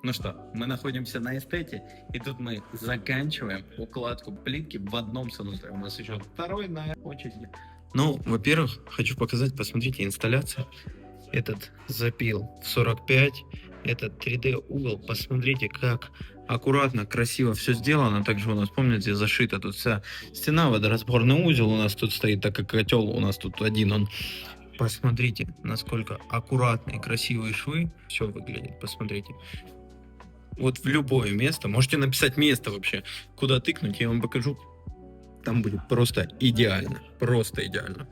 Ну что, мы находимся на эстете, и тут мы заканчиваем укладку плитки в одном санузле. У нас еще второй на очереди. Ну, во-первых, хочу показать, посмотрите, инсталляция. Этот запил в 45, этот 3D угол. Посмотрите, как аккуратно, красиво все сделано. Также у нас, помните, зашита тут вся стена, водоразборный узел у нас тут стоит, так как котел у нас тут один он. Посмотрите, насколько аккуратные, красивые швы. Все выглядит, посмотрите. Вот в любое место, можете написать место вообще, куда тыкнуть, я вам покажу. Там будет просто идеально, просто идеально.